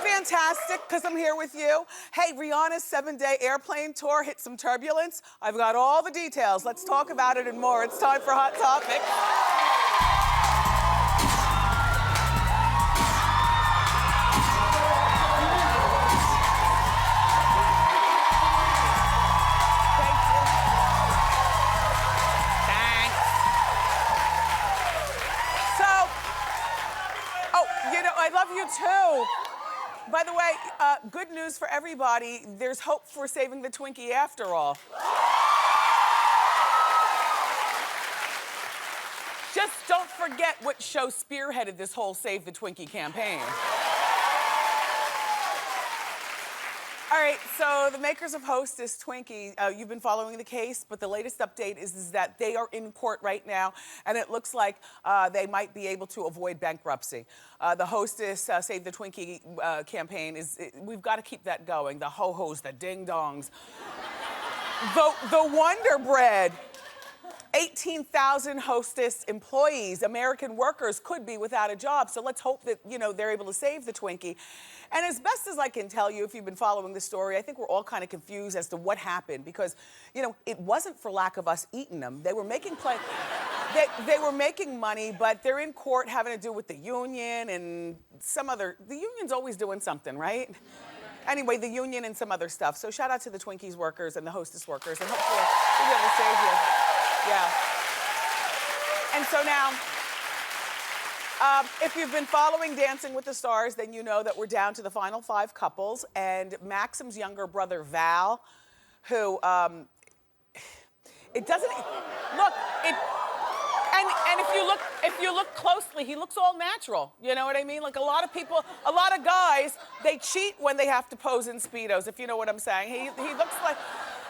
Fantastic, because I'm here with you. Hey, Rihanna's 7-day airplane tour hit some turbulence. I've got all the details. Let's talk about it and more. It's time for Hot Topic. I love you too. By the way, good news for everybody. There's hope for saving the Twinkie after all. Just don't forget what show spearheaded this whole Save the Twinkie campaign. All right, so the makers of Hostess Twinkie, you've been following the case, but the latest update is that they are in court right now, and it looks like they might be able to avoid bankruptcy. The Hostess Save the Twinkie campaign we've got to keep that going. The ho-hos, the ding-dongs, the Wonder Bread. 18,000 Hostess employees, American workers, could be without a job. So let's hope that, they're able to save the Twinkie. And as best as I can tell you, if you've been following the story, I think we're all kind of confused as to what happened because, it wasn't for lack of us eating them. They were making they were making money, but they're in court having to do with the union and the union's always doing something, right? Anyway, the union and some other stuff. So shout out to the Twinkies workers and the Hostess workers, and hopefully we'll be able to save you. Yeah. And so now, if you've been following Dancing with the Stars, then you know that we're down to the final 5 couples, and Maxim's younger brother, Val, who, it doesn't, look, and if you look closely, he looks all natural. You know what I mean? Like a lot of guys, they cheat when they have to pose in Speedos, if you know what I'm saying.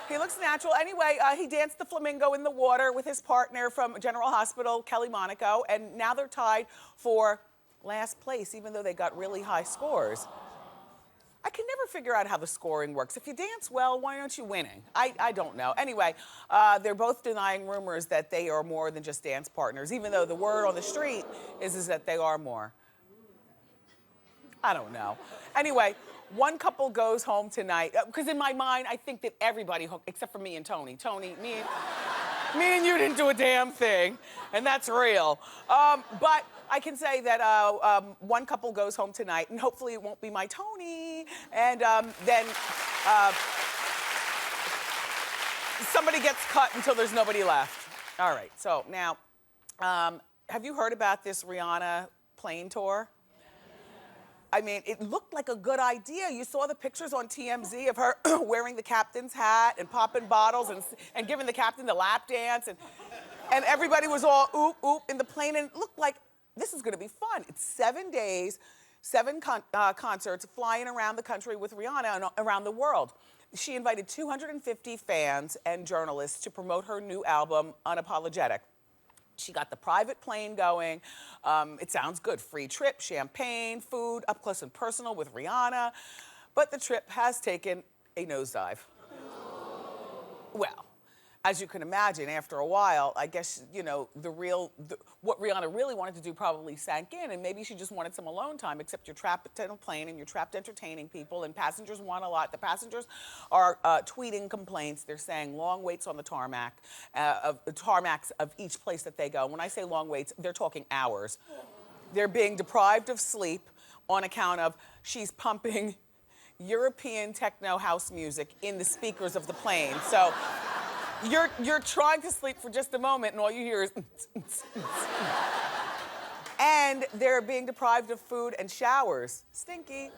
He looks natural. Anyway, he danced the flamingo in the water with his partner from General Hospital, Kelly Monaco, and now they're tied for last place, even though they got really high scores. I can never figure out how the scoring works. If you dance well, why aren't you winning? I don't know. Anyway, they're both denying rumors that they are more than just dance partners, even though the word on the street is that they are more. I don't know. Anyway, one couple goes home tonight, because in my mind, I think that everybody, except for me and Tony. Tony, me and you didn't do a damn thing, and that's real. But I can say that one couple goes home tonight, and hopefully it won't be my Tony, and then somebody gets cut until there's nobody left. All right, so now, have you heard about this Rihanna plane tour? I mean, it looked like a good idea. You saw the pictures on TMZ of her wearing the captain's hat and popping bottles and giving the captain the lap dance. And everybody was all oop, oop in the plane. And it looked like this is going to be fun. It's 7 days, 7 concerts flying around the country with Rihanna and around the world. She invited 250 fans and journalists to promote her new album, Unapologetic. She got the private plane going. It sounds good. Free trip, champagne, food, up close and personal with Rihanna. But the trip has taken a nosedive. Well, as you can imagine, after a while, I guess, what Rihanna really wanted to do probably sank in, and maybe she just wanted some alone time, except you're trapped in a plane and you're trapped entertaining people, and passengers want a lot. The passengers are tweeting complaints. They're saying long waits on the tarmac, tarmacs of each place that they go. When I say long waits, they're talking hours. They're being deprived of sleep on account of she's pumping European techno house music in the speakers of the plane. So you're trying to sleep for just a moment, and all you hear is and they're being deprived of food and showers. Stinky.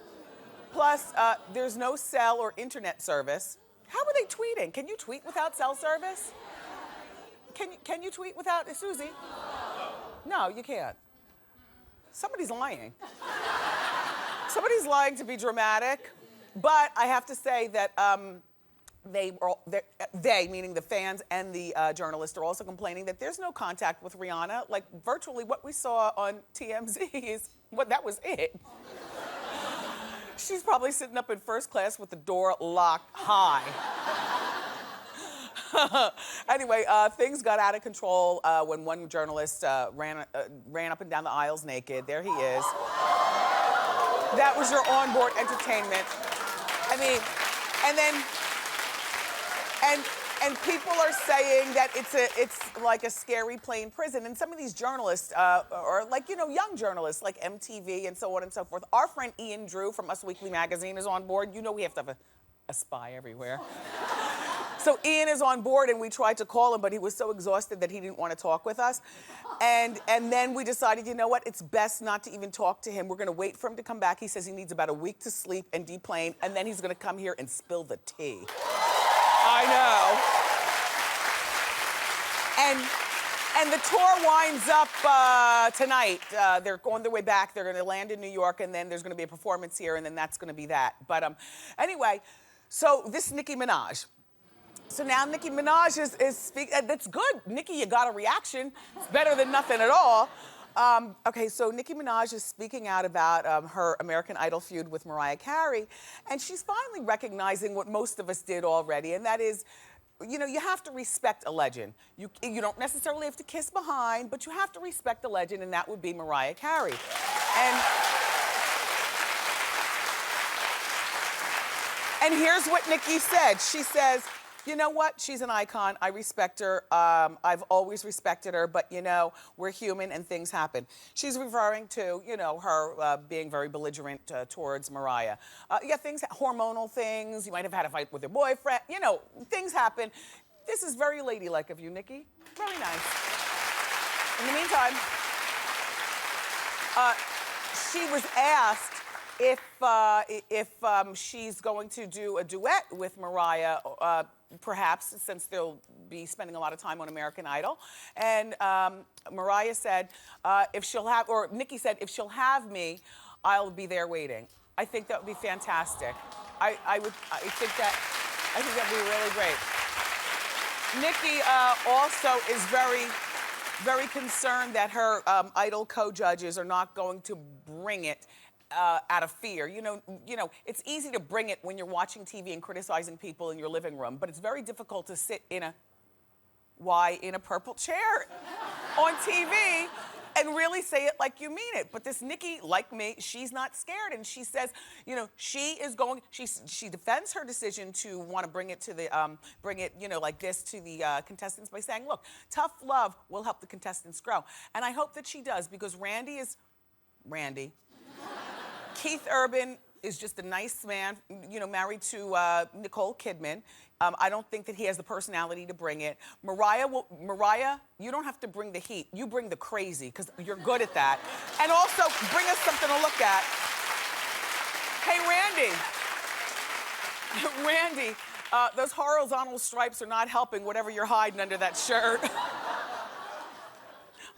Plus, there's no cell or internet service. How are they tweeting? Can you tweet without cell service? Can you tweet without Susie? No, you can't. Somebody's lying. Somebody's lying to be dramatic. But I have to say that they, meaning the fans and the journalists, are also complaining that there's no contact with Rihanna. Like, virtually what we saw on TMZ is, that was it. She's probably sitting up in first class with the door locked high. Anyway, things got out of control when one journalist ran up and down the aisles naked. There he is. That was your onboard entertainment. I mean, and then, and people are saying that it's like a scary plane prison. And some of these journalists are like, you know, young journalists like MTV and so on and so forth. Our friend Ian Drew from Us Weekly Magazine is on board. You know we have to have a spy everywhere. So Ian is on board, and we tried to call him, but he was so exhausted that he didn't want to talk with us. And then we decided, you know what, it's best not to even talk to him. We're gonna wait for him to come back. He says he needs about a week to sleep and deplane, and then he's gonna come here and spill the tea. I know. And the tour winds up tonight. They're on their way back. They're gonna land in New York, and then there's gonna be a performance here, and then that's gonna be that. But anyway, so this is Nicki Minaj. So now Nicki Minaj is speaking. That's good. Nicki, you got a reaction. It's better than nothing at all. Okay, so Nicki Minaj is speaking out about her American Idol feud with Mariah Carey, and she's finally recognizing what most of us did already, and that is, you know, you have to respect a legend. You don't necessarily have to kiss behind, but you have to respect a legend, and that would be Mariah Carey. And here's what Nicki said. She says, you know what? She's an icon. I respect her. I've always respected her, but you know, we're human and things happen. She's referring to, you know, her being very belligerent towards Mariah. Yeah, hormonal things. You might have had a fight with your boyfriend. You know, things happen. This is very ladylike of you, Nicki. Very nice. In the meantime, she was asked if she's going to do a duet with Mariah, perhaps, since they'll be spending a lot of time on American Idol. And Mariah said, Nicki said, if she'll have me, I'll be there waiting. I think that would be fantastic. I think that'd be really great. Nicki also is very, very concerned that her Idol co-judges are not going to bring it out of fear. You know, it's easy to bring it when you're watching TV and criticizing people in your living room, but it's very difficult to sit in a purple chair on TV and really say it like you mean it. But this Nicki, like me, she's not scared, and she says, you know, she defends her decision to want to bring it, you know, like this to the contestants by saying, look, tough love will help the contestants grow. And I hope that she does, because Randy. Keith Urban is just a nice man, you know, married to Nicole Kidman. I don't think that he has the personality to bring it. Mariah, you don't have to bring the heat. You bring the crazy, because you're good at that. And also, bring us something to look at. Hey, Randy, those horizontal stripes are not helping whatever you're hiding under that shirt.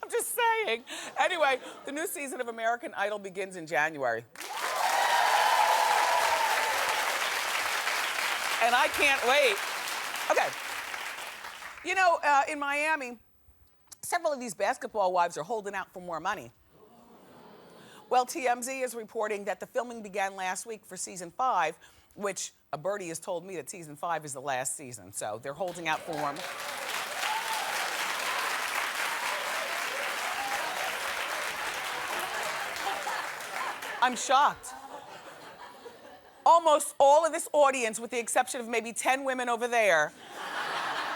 I'm just saying. Anyway, the new season of American Idol begins in January. And I can't wait. Okay. You know, in Miami, several of these basketball wives are holding out for more money. Well, TMZ is reporting that the filming began last week for season 5, which a birdie has told me that season 5 is the last season. So they're holding out for more money. I'm shocked. Almost all of this audience, with the exception of maybe 10 women over there,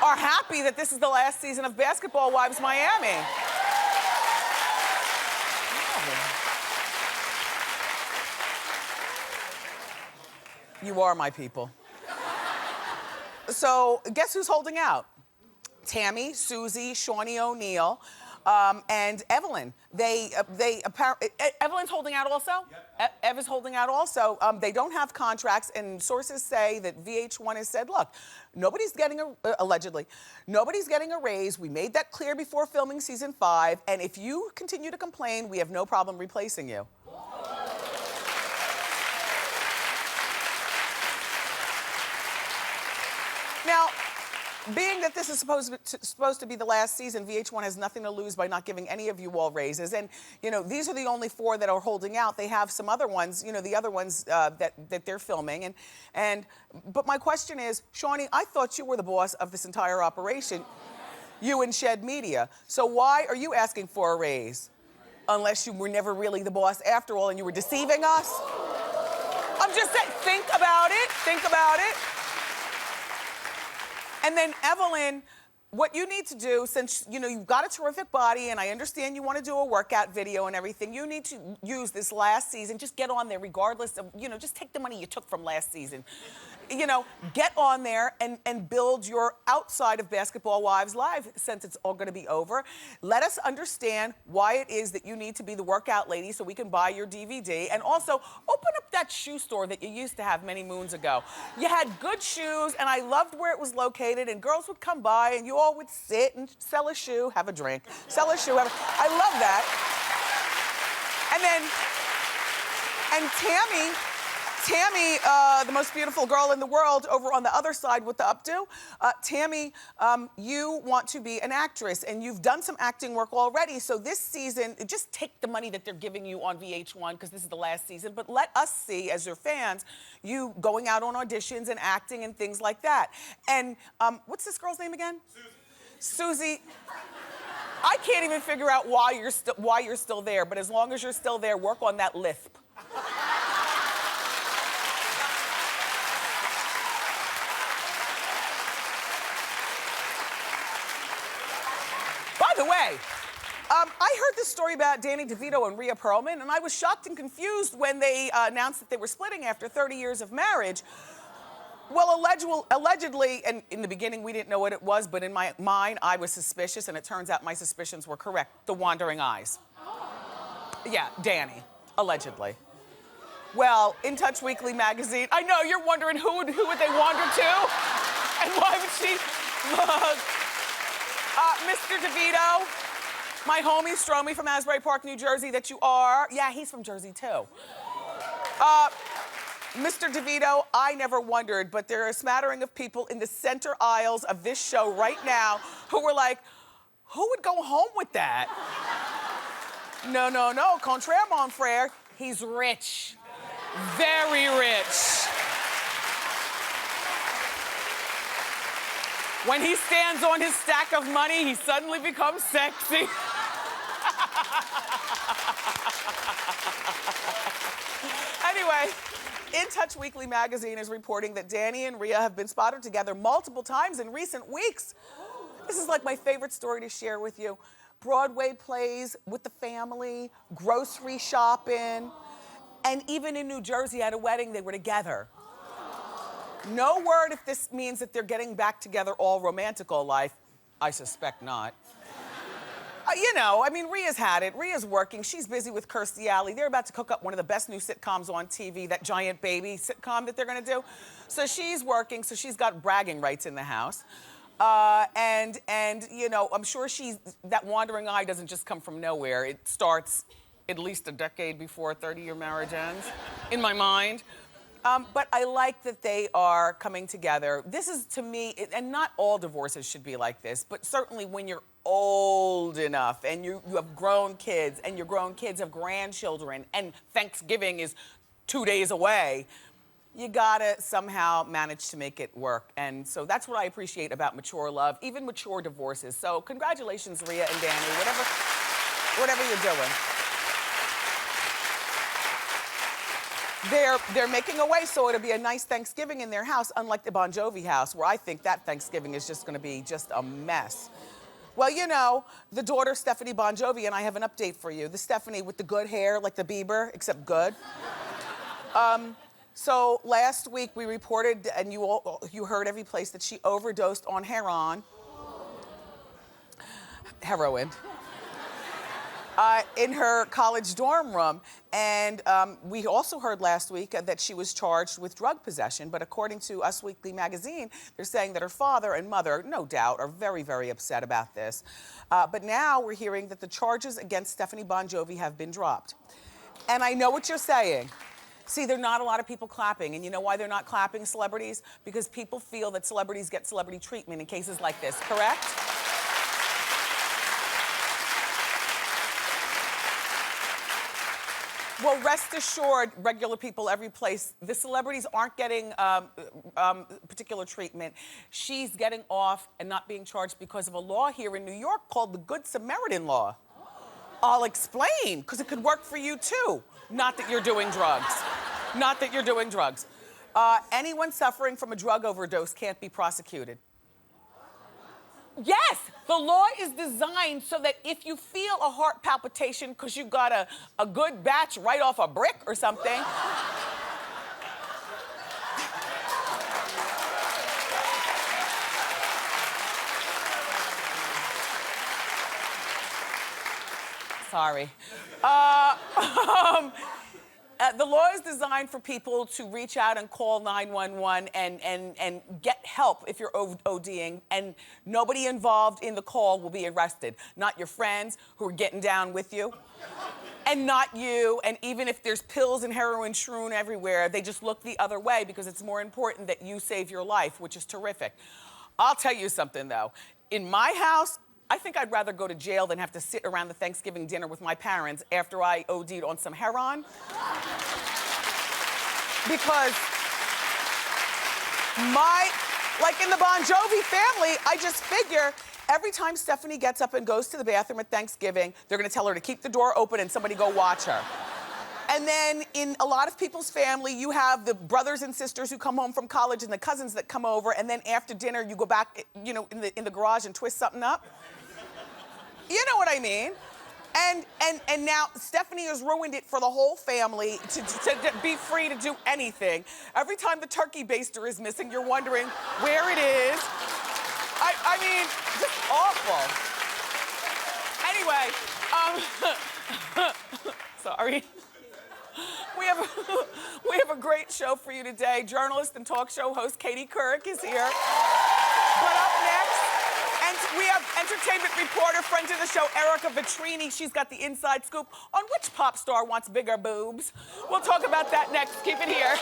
are happy that this is the last season of Basketball Wives Miami. You are my people. So guess who's holding out? Tammy, Susie, Shawnee O'Neal, and Evelyn. Evelyn's holding out also? Yep. Ev is holding out also. They don't have contracts, and sources say that VH1 has said, look, nobody's getting allegedly, nobody's getting a raise. We made that clear before filming season 5, and if you continue to complain, we have no problem replacing you. being that this is supposed to be the last season, VH1 has nothing to lose by not giving any of you all raises. And, you know, these are the only 4 that are holding out. They have some other ones, you know, the other ones that they're filming. But my question is, Shawnee, I thought you were the boss of this entire operation, you and Shed Media. So why are you asking for a raise? Unless you were never really the boss after all and you were deceiving us? I'm just saying, think about it, think about it. And then Evelyn, what you need to do, since you know you've got a terrific body and I understand you want to do a workout video and everything, you need to use this last season, just get on there regardless of, you know, just take the money you took from last season. You know, get on there and build your outside of Basketball Wives Live since it's all gonna be over. Let us understand why it is that you need to be the workout lady so we can buy your DVD. And also, open up that shoe store that you used to have many moons ago. You had good shoes and I loved where it was located and girls would come by and you all would sit and sell a shoe, have a drink, sell a shoe, I love that. And Tammy, the most beautiful girl in the world, over on the other side with the updo. Tammy, you want to be an actress, and you've done some acting work already, so this season, just take the money that they're giving you on VH1, because this is the last season, but let us see, as your fans, you going out on auditions and acting and things like that. And what's this girl's name again? Susie. I can't even figure out why you're still there, but as long as you're still there, work on that lisp. By the way, I heard this story about Danny DeVito and Rhea Perlman, and I was shocked and confused when they announced that they were splitting after 30 years of marriage. Well, allegedly, and in the beginning we didn't know what it was, but in my mind I was suspicious, and it turns out my suspicions were correct. The wandering eyes. Yeah, Danny, allegedly. Well, In Touch Weekly magazine, I know you're wondering who would they wander to? And why would she look? Mr. DeVito, my homie Stromy from Asbury Park, New Jersey, that you are. Yeah, he's from Jersey too. Mr. DeVito, I never wondered, but there are a smattering of people in the center aisles of this show right now who were like, who would go home with that? No, contraire, mon frère. He's rich, very rich. When he stands on his stack of money, he suddenly becomes sexy. Anyway, In Touch Weekly magazine is reporting that Danny and Rhea have been spotted together multiple times in recent weeks. This is like my favorite story to share with you. Broadway plays with the family, grocery shopping, and even in New Jersey at a wedding, they were together. No word if this means that they're getting back together all romantical life. I suspect not. You know, I mean, Rhea's had it. Rhea's working. She's busy with Kirstie Alley. They're about to cook up one of the best new sitcoms on TV, that Giant Baby sitcom that they're gonna do. So she's working, so she's got bragging rights in the house. And you know, I'm sure that wandering eye doesn't just come from nowhere. It starts at least a decade before a 30-year marriage ends, in my mind. But I like that they are coming together. This is, to me, and not all divorces should be like this, but certainly when you're old enough and you have grown kids and your grown kids have grandchildren and Thanksgiving is 2 days away, you gotta somehow manage to make it work. And so that's what I appreciate about mature love, even mature divorces. So congratulations, Rhea and Danny, whatever you're doing. They're making a way so it'll be a nice Thanksgiving in their house, unlike the Bon Jovi house, where I think that Thanksgiving is just gonna be just a mess. Well, you know, the daughter, Stephanie Bon Jovi, and I have an update for you. The Stephanie with the good hair, like the Bieber, except good. So last week we reported, and you heard every place, that she overdosed on heroin. In her college dorm room. And we also heard last week that she was charged with drug possession, but according to Us Weekly magazine, they're saying that her father and mother, no doubt, are very, very upset about this. But now we're hearing that the charges against Stephanie Bon Jovi have been dropped. And I know what you're saying. See, there are not a lot of people clapping, and you know why they're not clapping, celebrities? Because people feel that celebrities get celebrity treatment in cases like this, correct? Well, rest assured, regular people every place, the celebrities aren't getting particular treatment. She's getting off and not being charged because of a law here in New York called the Good Samaritan Law. I'll explain, because it could work for you too. Not that you're doing drugs. Not that you're doing drugs. Anyone suffering from a drug overdose can't be prosecuted. Yes, the law is designed so that if you feel a heart palpitation because you got a good batch right off a brick or something. Sorry. The law is designed for people to reach out and call 911 and get help if you're ODing, and nobody involved in the call will be arrested. Not your friends who are getting down with you, and not you, and even if there's pills and heroin strewn everywhere, they just look the other way because it's more important that you save your life, which is terrific. I'll tell you something though. In my house, I think I'd rather go to jail than have to sit around the Thanksgiving dinner with my parents after I OD'd on some heroin. Because like in the Bon Jovi family, I just figure every time Stephanie gets up and goes to the bathroom at Thanksgiving, they're gonna tell her to keep the door open and somebody go watch her. And then in a lot of people's family, you have the brothers and sisters who come home from college and the cousins that come over, and then after dinner, you go back, you know, in the garage and twist something up. You know what I mean? And now Stephanie has ruined it for the whole family to be free to do anything. Every time the turkey baster is missing, you're wondering where it is. I mean, just awful. Anyway, sorry. We have a great show for you today. Journalist and talk show host Katie Couric is here. But up next, and we have entertainment reporter, friend of the show, Ereka Vetrini. She's got the inside scoop on which pop star wants bigger boobs. We'll talk about that next. Keep it here.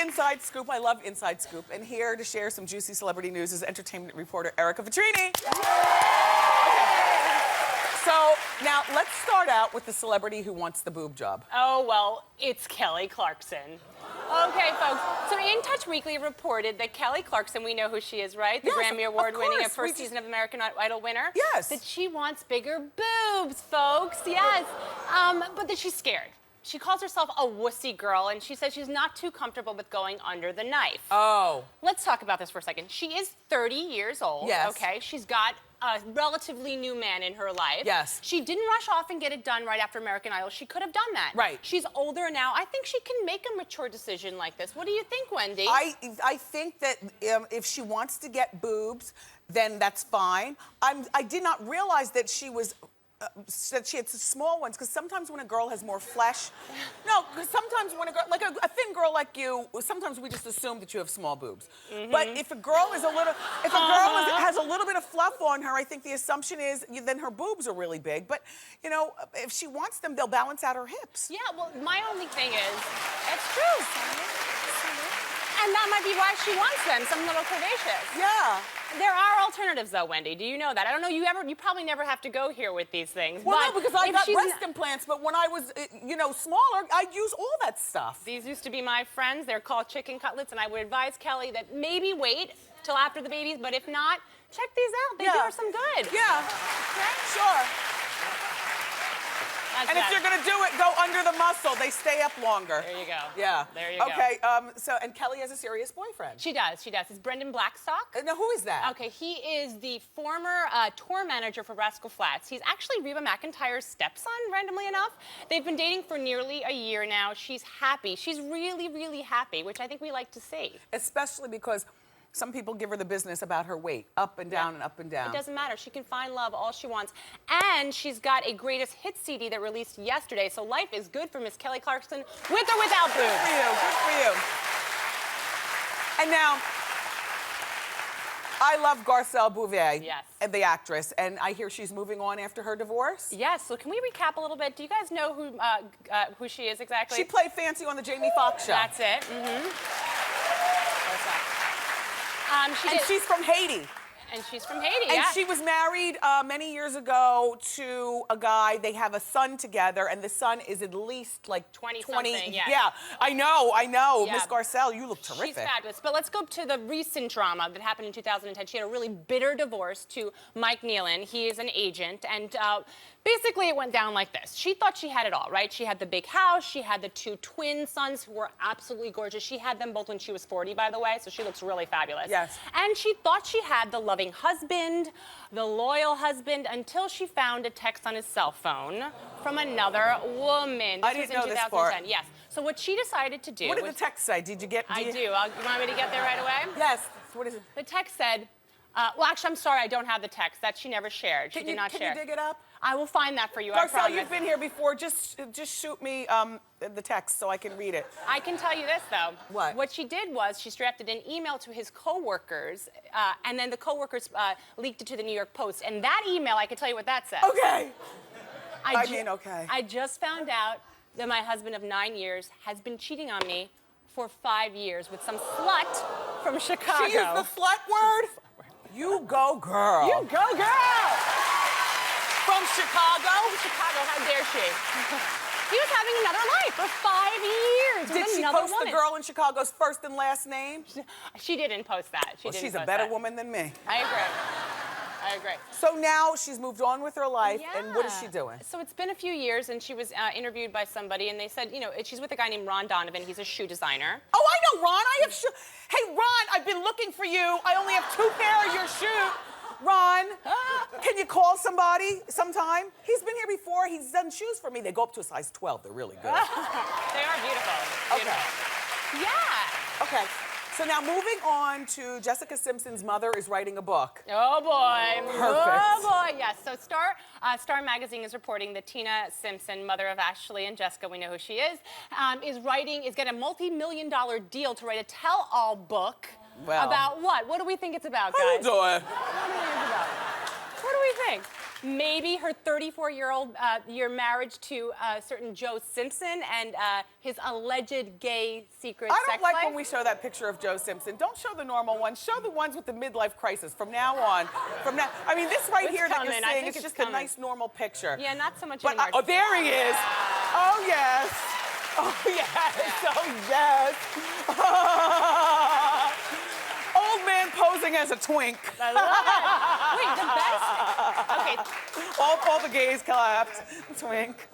Inside Scoop. I love Inside Scoop. And here to share some juicy celebrity news is entertainment reporter Ereka Vetrini. Okay. So now let's start out with the celebrity who wants the boob job. Oh, well, it's Kelly Clarkson. Okay, folks. So In Touch Weekly reported that Kelly Clarkson, we know who she is, right? The Grammy Award-winning first season of American Idol winner. Yes. That she wants bigger boobs, folks. Yes. But that she's scared. She calls herself a wussy girl, and she says she's not too comfortable with going under the knife. Oh. Let's talk about this for a second. She is 30 years old, yes. Okay? She's got a relatively new man in her life. Yes. She didn't rush off and get it done right after American Idol. She could have done that. Right. She's older now. I think she can make a mature decision like this. What do you think, Wendy? I think that if she wants to get boobs, then that's fine. I did not realize that she was... that she had small ones, because sometimes when a girl has more flesh, no, because sometimes when a girl, like a thin girl like you, sometimes we just assume that you have small boobs. But if a girl is has a little bit of fluff on her, I think the assumption is then her boobs are really big. But you know, if she wants them, they'll balance out her hips. Yeah, well, my only thing is, it's true. And that might be why she wants them, some little curvaceous. Yeah. There are alternatives, though, Wendy. Do you know that? I don't know. You probably never have to go here with these things. Well, but no, because I got breast implants. But when I was, you know, smaller, I'd use all that stuff. These used to be my friends. They're called chicken cutlets, and I would advise Kelly that maybe wait till after the babies. But if not, check these out. They do her some good. Yeah. Okay? Sure. That's and if you're gonna do it, go under the muscle. They stay up longer. There you go. Yeah. There you go. Okay. And Kelly has a serious boyfriend. She does. She does. It's Brendan Blackstock. Now, who is that? Okay, he is the former tour manager for Rascal Flatts. He's actually Reba McEntire's stepson, randomly enough. They've been dating for nearly a year now. She's happy. She's really, really happy, which I think we like to see. Especially because some people give her the business about her weight, up and down and up and down. It doesn't matter. She can find love all she wants. And she's got a greatest hits CD that released yesterday. So life is good for Miss Kelly Clarkson, with or without boobs. Good for you. Good for you. And now, I love Garcelle Bouvier, the actress, and I hear she's moving on after her divorce. Yes, so can we recap a little bit? Do you guys know who she is exactly? She played Fancy on the Jamie Foxx show. That's it. She's from Haiti. And she's from Haiti, And she was married many years ago to a guy. They have a son together, and the son is at least like 20-something, Yeah, I know. Yeah. Miss Garcelle, you look terrific. She's fabulous. But let's go to the recent drama that happened in 2010. She had a really bitter divorce to Mike Nealon. He is an agent, and basically it went down like this. She thought she had it all, right? She had the big house. She had the 2 twin sons who were absolutely gorgeous. She had them both when she was 40, by the way, so she looks really fabulous. Yes. And she thought she had the loving husband, the loyal husband, until she found a text on his cell phone from another woman. I didn't know this part. Yes. So what she decided to do... What did the text say? Did you get... I do. You want me to get there right away? Yes. What is it? The text said... well, actually, I'm sorry, I don't have the text. That she never shared. She did not share. Can you dig it up? I will find that for you, I Garcelle, promise. you've been here before. Just shoot me the text so I can read it. I can tell you this, though. What? What she did was she drafted an email to his coworkers, and then the coworkers leaked it to the New York Post. And that email, I can tell you what that says. Okay. Okay. I just found out that my husband of 9 years has been cheating on me for 5 years with some slut from Chicago. She used the slut word? You go, girl. You go, girl! From Chicago? From Chicago, how dare she? He was having another life for 5 years. Did she post the girl in Chicago's first and last name? She didn't post that. She's a better woman than me. I agree. I agree. So now she's moved on with her life, and what is she doing? So it's been a few years, and she was interviewed by somebody, and they said, you know, she's with a guy named Ron Donovan. He's a shoe designer. Oh, I know Ron. I have shoe. Hey, Ron, I've been looking for you. I only have 2 pair of your shoes. Ron, can you call somebody sometime? He's been here before. He's done shoes for me. They go up to a size 12. They're really good. They are beautiful. Okay. Yeah. Okay. So now moving on to Jessica Simpson's mother is writing a book. Oh boy. Perfect. Oh boy, yes. So Star Magazine is reporting that Tina Simpson, mother of Ashley and Jessica, we know who she is getting a multi-million-dollar deal to write a tell-all book. Well, about what? What do we think it's about, guys? How you doing? What do we think? Maybe her 34-year marriage to a certain Joe Simpson and his alleged gay secret sex life. I don't like when we show that picture of Joe Simpson. Don't show the normal ones. Show the ones with the midlife crisis. From now on, I mean, this right here that you're seeing is just a nice normal picture. Yeah, not so much but anymore. Oh, there he is. Oh yes. Oh yes. Yeah. Oh yes. Old man posing as a twink. I love it. Wait, the best. Okay. All the gays clapped. Twink.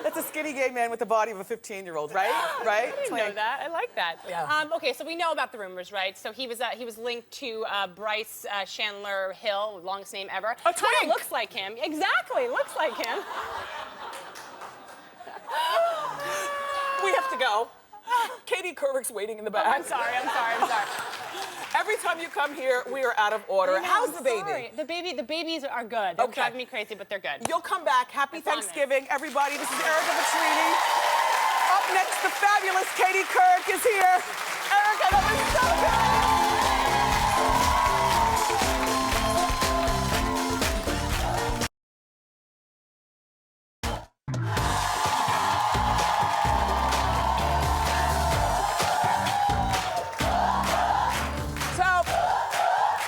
That's a skinny gay man with the body of a 15-year-old, right? Right? I didn't know that. I like that. Yeah. Okay, so we know about the rumors, right? So he was linked to Bryce Chandler Hill, longest name ever. A twink. Kinda looks like him. Exactly, looks like him. We have to go. Katie Couric's waiting in the back. Oh, I'm sorry. Every time you come here, we are out of order. How's the baby? Sorry. The babies are good. They're driving me crazy, but they're good. You'll come back. Happy Thanksgiving, everybody. This is Ereka Vetrini. Up next, the fabulous Katie Couric is here. Ereka, that was so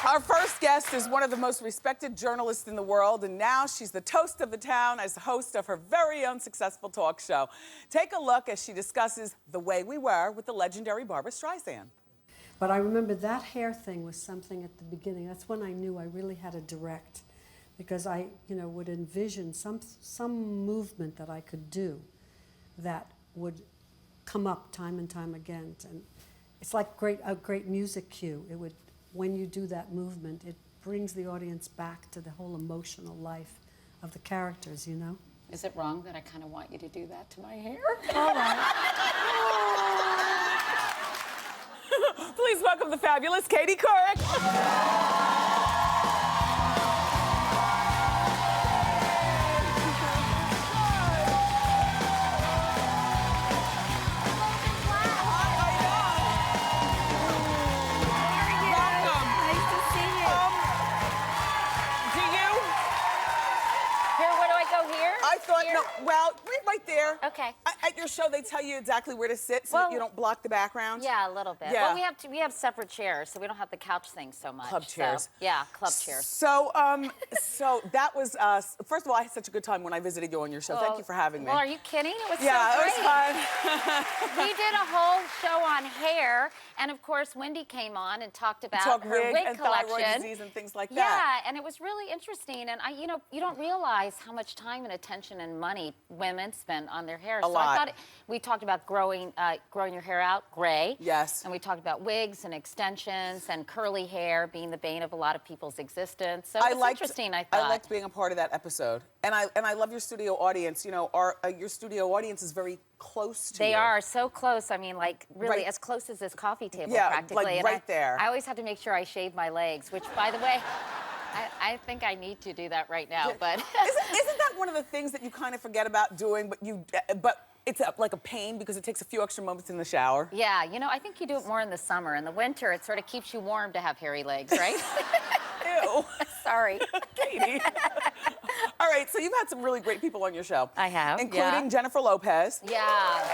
Our first guest is one of the most respected journalists in the world, and now she's the toast of the town as the host of her very own successful talk show. Take a look as she discusses The Way We Were with the legendary Barbra Streisand. But I remember that hair thing was something at the beginning. That's when I knew I really had to direct, because I, would envision some movement that I could do that would come up time and time again. And it's like a great music cue. It would. When you do that movement, it brings the audience back to the whole emotional life of the characters, Is it wrong that I kind of want you to do that to my hair? All right. Please welcome the fabulous Katie Couric. I thought, no, well, right there. Okay. At your show, they tell you exactly where to sit so that you don't block the background. Yeah, a little bit. Yeah. Well, we have separate chairs, so we don't have the couch thing so much. Club chairs. So, yeah, club chairs. So, so that was, first of all, I had such a good time when I visited you on your show. Thank you for having me. Well, are you kidding? It was so it great. was fun. We did a whole show on hair, and of course, Wendy came on and talked about her wig and collection. thyroid disease and things like that. Yeah, and it was really interesting. And you don't realize how much time and attention and money women spend on their hair. A lot. I thought we talked about growing your hair out gray. Yes. And we talked about wigs and extensions and curly hair being the bane of a lot of people's existence. So it's interesting, I thought. I liked being a part of that episode. And I love your studio audience. You know, your studio audience is very close to you. They are so close. I mean, like, really as close as this coffee table, practically. Like and right there. I always have to make sure I shave my legs, which, by the way, I think I need to do that right now, but... Isn't that one of the things that you kind of forget about doing, but it's like a pain because it takes a few extra moments in the shower? Yeah, I think you do it more in the summer. In the winter, it sort of keeps you warm to have hairy legs, right? Ew. Sorry. Katie. All right, so you've had some really great people on your show. I have, including Jennifer Lopez. Yeah.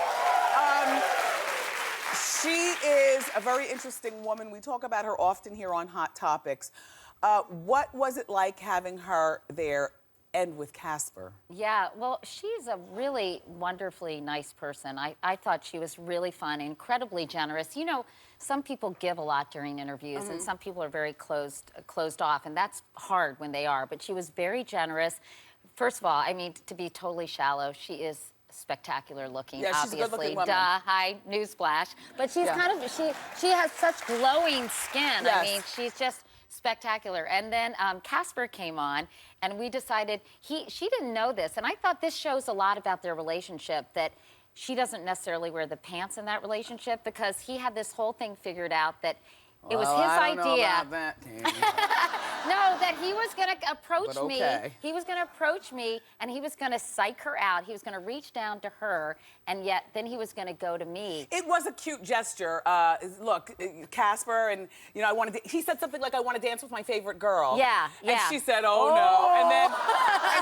She is a very interesting woman. We talk about her often here on Hot Topics. What was it like having her there and with Casper? Yeah, well, she's a really wonderfully nice person. I thought she was really fun, incredibly generous. Some people give a lot during interviews, and some people are very closed off, and that's hard when they are. But she was very generous. First of all, I mean, to be totally shallow, she is spectacular looking, yeah, obviously. She's a good-looking woman. Duh, hi, newsflash. But she's kind of, she has such glowing skin. Yes. I mean, she's just spectacular. And then Casper came on, and we decided, she didn't know this, and I thought this shows a lot about their relationship, that she doesn't necessarily wear the pants in that relationship, because he had this whole thing figured out that it was his I idea. don't know about that, Katie. No, that he was going to approach me. Okay. He was going to approach me, and he was going to psych her out. He was going to reach down to her, and yet then he was going to go to me. It was a cute gesture. Look, Casper, and I wanted to, he said something like, "I want to dance with my favorite girl." Yeah, yeah. And she said, "Oh, no," and then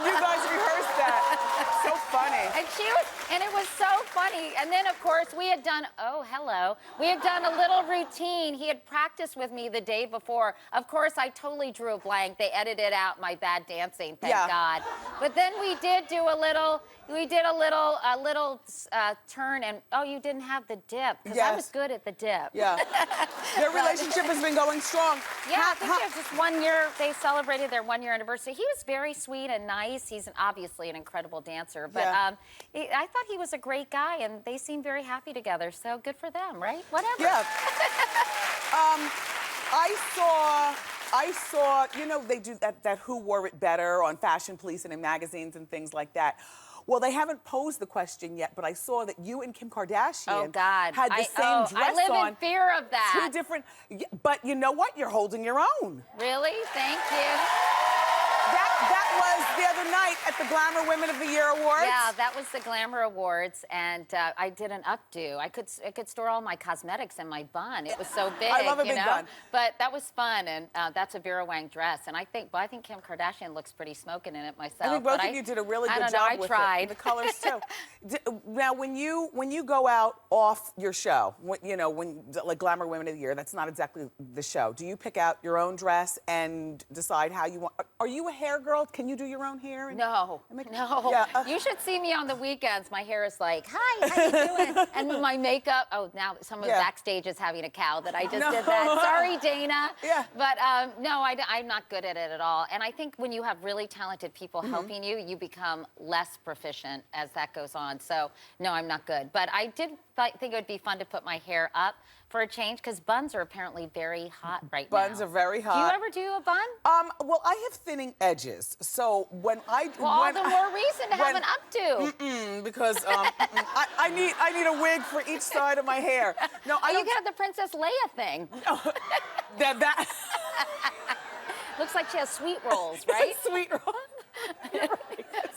you guys rehearsed that. So funny. And it was so funny. And then, of course, we had done, we had done a little routine. He had practiced with me the day before. Of course, I totally drew a blank. They edited out my bad dancing, thank God. But then we did do a little turn, and you didn't have the dip, because I was good at the dip. Yeah. Their relationship has been going strong. Yeah, I think it was just 1 year. They celebrated their 1 year anniversary. He was very sweet and nice. He's obviously an incredible dancer, but I thought he was a great guy, and they seem very happy together. So good for them, right? Whatever. Yeah. I saw, they do that Who Wore It Better on Fashion Police and in magazines and things like that. Well, they haven't posed the question yet, but I saw that you and Kim Kardashian had the same dress on. I live in fear of that. Two different, but you know what? You're holding your own. Really? Thank you. That was the other night at the Glamour Women of the Year Awards. Yeah, that was the Glamour Awards, and I did an updo. I could store all my cosmetics in my bun. It was so big. I love a big bun. But that was fun, and that's a Vera Wang dress. And I think Kim Kardashian looks pretty smoking in it myself. I think both of you did a really good job I with tried. it. The colors too. Now, when you go out off your show, when like Glamour Women of the Year, that's not exactly the show. Do you pick out your own dress and decide how you want? Are you a hair girl? Can you do your own hair? No. Yeah, you should see me on the weekends. My hair is like, hi, how you doing? And my makeup, now someone backstage is having a cow that I just did that. Sorry, Dana. Yeah. But no, I'm not good at it at all. And I think when you have really talented people helping you, you become less proficient as that goes on. So no, I'm not good. But I did think it would be fun to put my hair up for a change? Because buns are apparently very hot right now. Buns are very hot. Do you ever do a bun? Well, I have thinning edges, so when I All the more reason to have an updo. because I need a wig for each side of my hair. No, I You don't. can have the Princess Leia thing. that Looks like she has sweet rolls, right? sweet roll.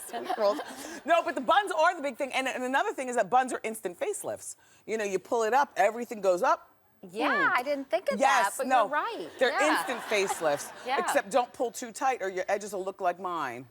Sweet rolls. No, but the buns are the big thing, and another thing is that buns are instant facelifts. You know, you pull it up, everything goes up. Yeah, I didn't think of Yes, that, but no, you're right. They're Yeah. instant facelifts. Yeah. Except don't pull too tight or your edges will look like mine.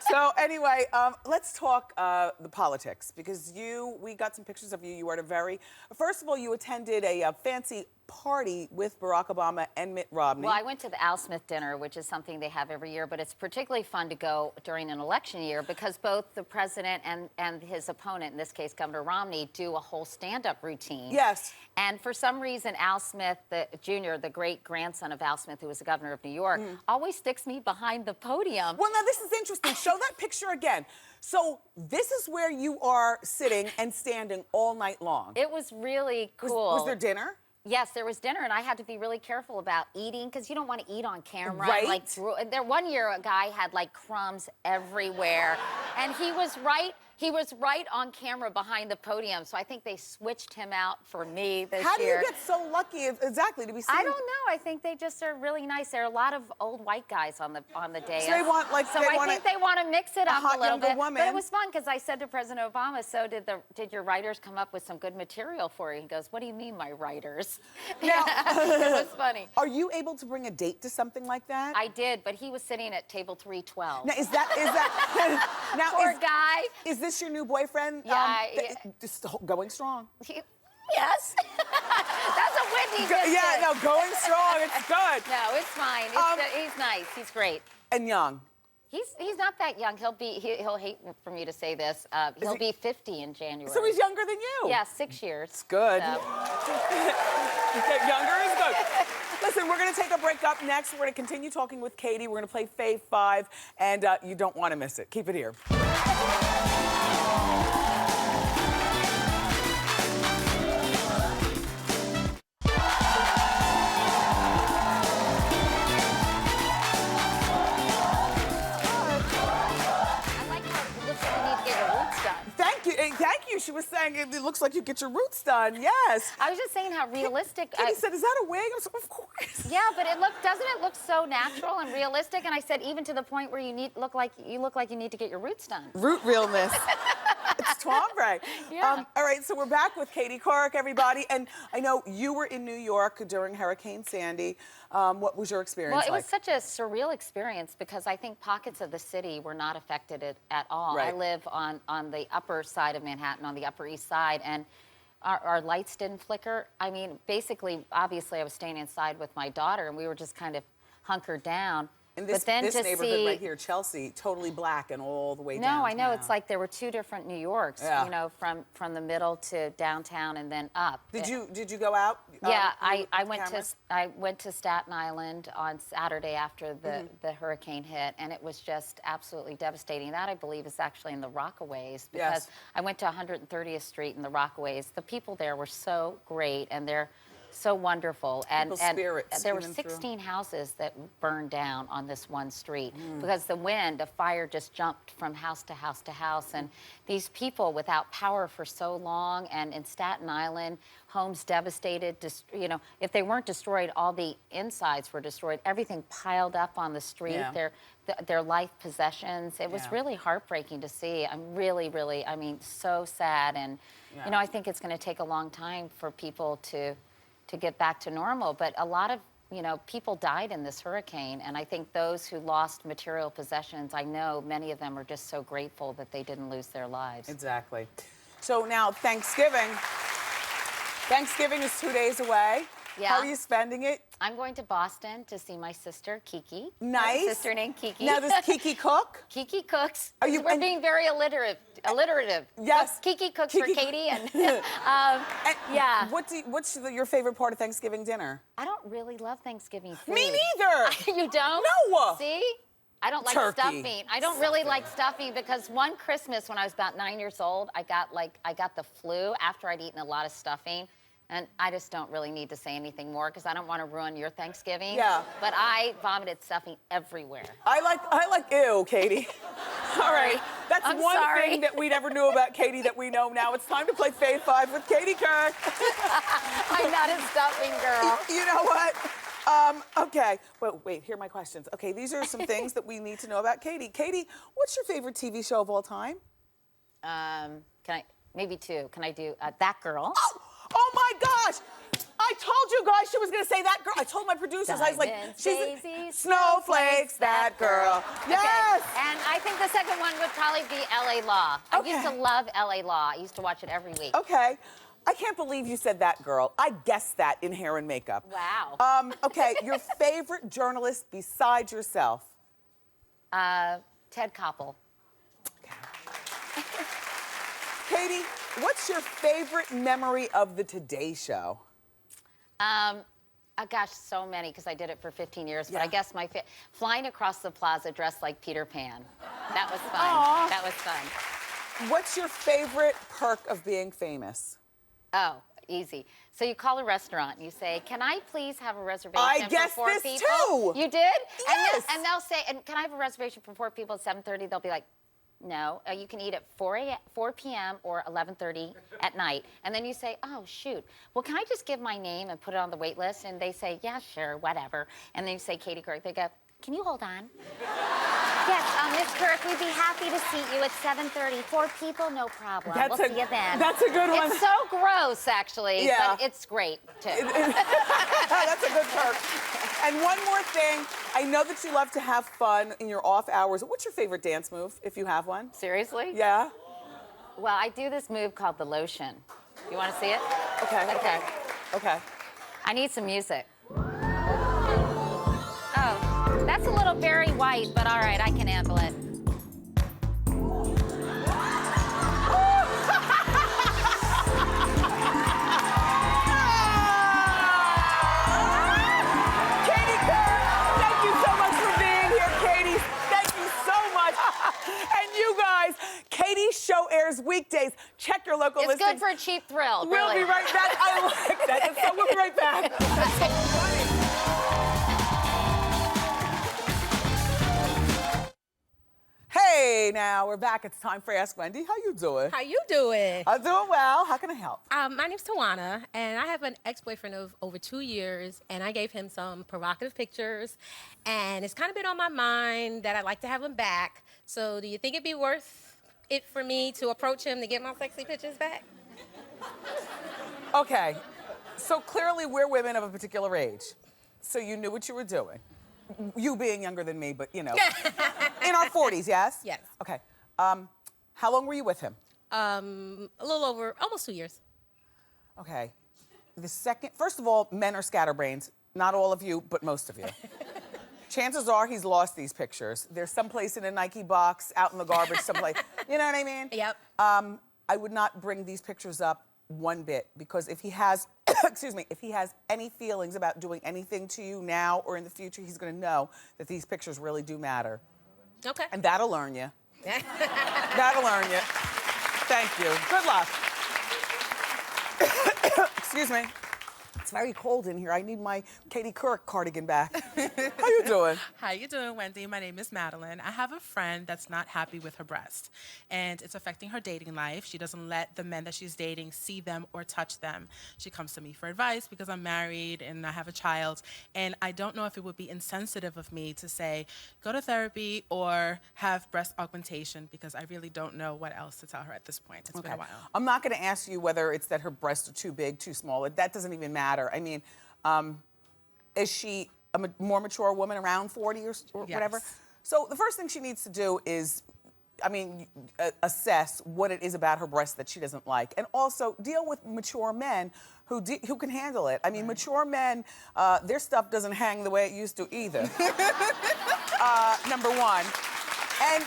So anyway, let's talk the politics because we got some pictures of you. You were at first of all, you attended a fancy party with Barack Obama and Mitt Romney. Well, I went to the Al Smith dinner, which is something they have every year, but it's particularly fun to go during an election year because both the president and his opponent, in this case Governor Romney, do a whole stand-up routine. Yes. And for some reason, Al Smith, Jr., the great-grandson of Al Smith, who was the governor of New York, always sticks me behind the podium. Well, now this is interesting. Show that picture again. So this is where you are sitting and standing all night long. It was really cool. Was there dinner? Yes, there was dinner, and I had to be really careful about eating because you don't want to eat on camera. Right. Like, there one year, a guy had like crumbs everywhere, and he was right on camera behind the podium. So I think they switched him out for me this year. How do you get so lucky exactly to be seen? I don't know. I think they just are really nice. There are a lot of old white guys on the dais. So they want I think they want to mix it up hot a little younger bit. woman. But it was fun because I said to President Obama, "So did your writers come up with some good material for you?" He goes, "What do you mean, my writers?" Now, it was funny. Are you able to bring a date to something like that? I did, but he was sitting at table 312. Now, is that now Poor guy. Is this your new boyfriend? Yeah, Just going strong. Yes. That's a Wendy just Yeah, did. no, going strong. It's good. No, it's fine. He's nice. He's great. And young. He's not that young. He'll hate for me to say this. He'll be 50 in January. So he's younger than you. Yeah, 6 years. It's good. So. Younger is good. Listen, we're going to take a break. Up next, we're going to continue talking with Katie. We're going to play Fave 5, and you don't want to miss it. Keep it here. Thank you. She was saying it looks like you get your roots done. Yes. I was just saying how realistic. Katie said, "Is that a wig?" I was like, "Of course." Yeah, but doesn't it look so natural and realistic? And I said, even to the point where you look like you need to get your roots done. Root realness. It's Tombre. Yeah. All right, so we're back with Katie Couric, everybody, and I know you were in New York during Hurricane Sandy. What was your experience like? Well, it was such a surreal experience because I think pockets of the city were not affected at all. Right. I live on the upper side of Manhattan, on the Upper East Side, and our lights didn't flicker. I mean, basically, obviously, I was staying inside with my daughter, and we were just kind of hunkered down. In this, but then this to neighborhood see, right here, Chelsea, totally black and all the way No, downtown. I know. It's like there were two different New Yorks, Yeah. you know, from the middle to downtown and then up. Did you go out? Yeah, with I went cameras? I went to Staten Island on Saturday after the hurricane hit, and it was just absolutely devastating. That, I believe, is actually in the Rockaways because Yes. I went to 130th Street in the Rockaways. The people there were so great, and they're so wonderful. People's spirits there were even through. 16 houses that burned down on this one street because the fire just jumped from house to house to house. And these people without power for so long, and in Staten Island, homes devastated, you know, if they weren't destroyed, all the insides were destroyed. Everything piled up on the street, Yeah. their life possessions. It was Yeah. really heartbreaking to see. I'm really, I mean, so sad. And, you know, I think it's going to take a long time for people to get back to normal. But a lot of, you know, people died in this hurricane. And I think those who lost material possessions, I know many of them are just so grateful that they didn't lose their lives. Exactly. So now Thanksgiving. Thanksgiving is 2 days away. Yeah. How are you spending it? I'm going to Boston to see my sister, Kiki. Nice. I have a sister named Kiki. Now, does Kiki cook? Kiki cooks. Are you- We're and- being very alliterative. Yes. Kiki cooks Kiki- for Katie. And, And yeah. What's your favorite part of Thanksgiving dinner? I don't really love Thanksgiving food. Me neither. You don't? No. See? I don't like Turkey. stuffing. I don't really like stuffing because one Christmas when I was about 9 years old, I got the flu after I'd eaten a lot of stuffing. And I just don't really need to say anything more because I don't want to ruin your Thanksgiving. Yeah. But I vomited stuffing everywhere. I like ew, Katie. All right. That's I'm one sorry. thing that we never knew about Katie that we know now. It's time to play Fave 5 with Katie Couric. I'm not a stuffing girl. You know what? Okay. Wait, here are my questions. Okay, these are some things that we need to know about Katie. Katie, what's your favorite TV show of all time? Can I, maybe two. Can I do That Girl? Oh my gosh! I told you guys she was gonna say that girl. I told my producers, I was like, Diamonds, she's daisies, snowflakes, that girl. Yes! Okay. And I think the second one would probably be LA Law. I used to love LA Law. I used to watch it every week. Okay. I can't believe you said that girl. I guessed that in hair and makeup. Wow. Okay, your favorite journalist besides yourself? Ted Koppel. Katie, what's your favorite memory of the Today Show? Gosh, so many, because I did it for 15 years. But Yeah. I guess flying across the plaza dressed like Peter Pan. That was fun. Aw. That was fun. What's your favorite perk of being famous? Oh, easy. So you call a restaurant and you say, "Can I please have a reservation I guessed for 4 this people?" too. You did? Yes. And they'll say, "And can I have a reservation for 4 people at 7:30?" They'll be like, "No, you can eat at 4 p.m. or 11:30 at night." And then you say, "Oh, shoot. Well, can I just give my name and put it on the wait list?" And they say, "Yeah, sure, whatever." And then you say, "Katie Couric." They go, "Can you hold on?" "Yes, Miss Couric, we'd be happy to seat you at 7:30. 4 people, no problem. We'll see you then." That's a good one. It's so gross, actually, Yeah. but it's great, too. That's a good perk. And one more thing, I know that you love to have fun in your off hours. What's your favorite dance move, if you have one? Seriously? Yeah? Well, I do this move called the lotion. You want to see it? Okay. I need some music. Oh, that's a little Barry White, but all right, I can handle it. Katie Couric, thank you so much for being here, Katie. Thank you so much. And you guys, Katie's show airs weekdays. Check your local It's listings. good for a cheap thrill, We'll really. be right back. I like that. So we'll be right back. That's so funny. Hey, now we're back. It's time for Ask Wendy. How you doing? How you doing? I'm doing well. How can I help? My name's Tawana, and I have an ex-boyfriend of over 2 years, and I gave him some provocative pictures, and it's kind of been on my mind that I'd like to have him back. So do you think it'd be worth it for me to approach him to get my sexy pictures back? Okay, so clearly we're women of a particular age. So you knew what you were doing. You being younger than me, but you know. In our 40s, yes? Yes. Okay. How long were you with him? A little over, almost 2 years. Okay. First of all, men are scatterbrains. Not all of you, but most of you. Chances are he's lost these pictures. They're someplace in a Nike box, out in the garbage, someplace. You know what I mean? Yep. I would not bring these pictures up one bit, because if he has, excuse me, if he has any feelings about doing anything to you now or in the future, he's gonna know that these pictures really do matter. Okay. And that'll learn you. That'll learn you. Thank you. Good luck. Excuse me. It's very cold in here. I need my Katie Couric cardigan back. How you doing? How you doing, Wendy? My name is Madeline. I have a friend that's not happy with her breast, and it's affecting her dating life. She doesn't let the men that she's dating see them or touch them. She comes to me for advice because I'm married and I have a child, and I don't know if it would be insensitive of me to say, go to therapy or have breast augmentation, because I really don't know what else to tell her at this point. It's been a while. I'm not going to ask you whether it's that her breasts are too big, too small. That doesn't even matter. I mean, is she a more mature woman, around 40 or whatever? Yes. So the first thing she needs to do is, assess what it is about her breasts that she doesn't like, and also deal with mature men who can handle it. I mean, mature men, their stuff doesn't hang the way it used to either. Number one. And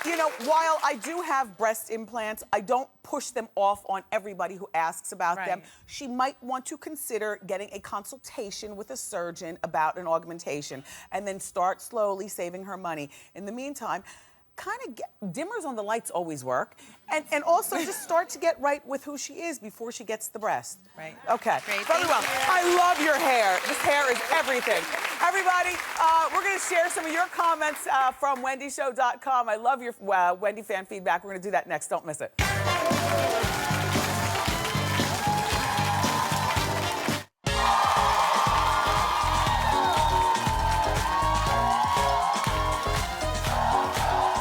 you know, while I do have breast implants, I don't push them off on everybody who asks about them. She might want to consider getting a consultation with a surgeon about an augmentation, and then start slowly saving her money. In the meantime, kind of get dimmers on the lights always work, and also just start to get right with who she is before she gets the breast. Right. Okay. Great, Very thank well. you. I love your hair. This hair is everything. Everybody, we're going to share some of your comments from WendyShow.com. I love your Wendy fan feedback. We're going to do that next. Don't miss it.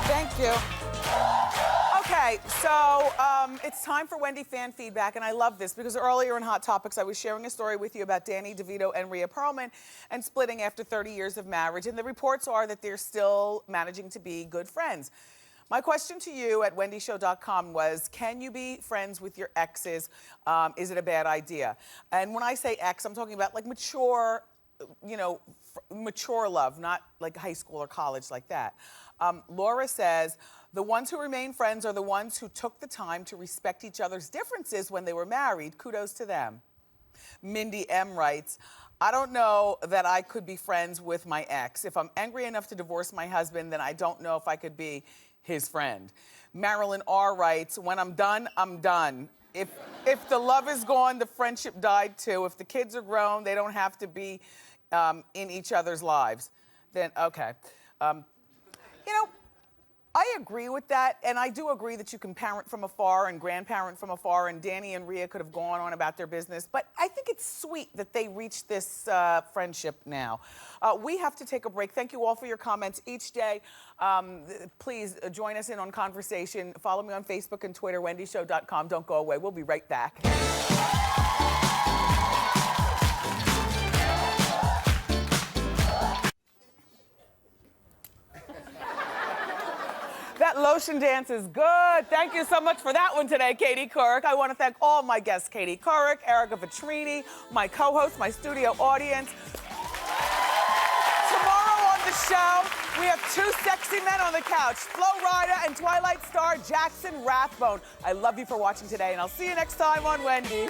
Thank you. Okay, so it's time for Wendy fan feedback, and I love this because earlier in Hot Topics, I was sharing a story with you about Danny DeVito and Rhea Perlman and splitting after 30 years of marriage, and the reports are that they're still managing to be good friends. My question to you at wendyshow.com was, can you be friends with your exes? Is it a bad idea? And when I say ex, I'm talking about like mature, you know, mature love, not like high school or college like that. Laura says, the ones who remain friends are the ones who took the time to respect each other's differences when they were married. Kudos to them. Mindy M writes, I don't know that I could be friends with my ex. If I'm angry enough to divorce my husband, then I don't know if I could be his friend. Marilyn R writes, when I'm done, I'm done. If the love is gone, the friendship died too. If the kids are grown, they don't have to be in each other's lives. Then, okay. You know, I agree with that, and I do agree that you can parent from afar and grandparent from afar, and Danny and Rhea could have gone on about their business, but I think it's sweet that they reached this friendship now. We have to take a break. Thank you all for your comments each day. Please join us in on conversation. Follow me on Facebook and Twitter, wendyshow.com. Don't go away. We'll be right back. That lotion dance is good. Thank you so much for that one today, Katie Couric. I want to thank all my guests, Katie Couric, Ereka Vetrini, my co-host, my studio audience. Tomorrow on the show, we have two sexy men on the couch, Flo Rida and Twilight star Jackson Rathbone. I love you for watching today, and I'll see you next time on Wendy.